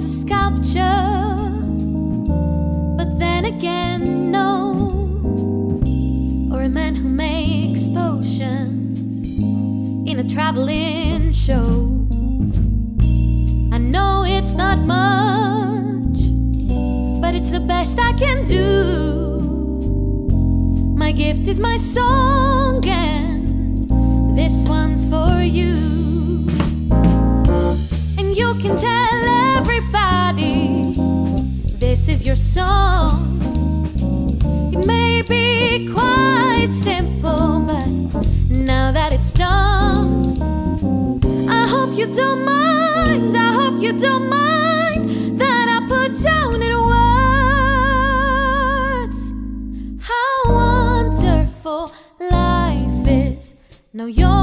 was a sculpture, but then again, no. Or a man who makes potions in a traveling show. I know it's not much, but it's the best I can do. My gift is my song, and this one's for you. And you can tell everybody this is your song. It may be quite simple, but now that it's done, I hope you don't mind, I hope you don't mind that I put down in words how wonderful life is. Now you're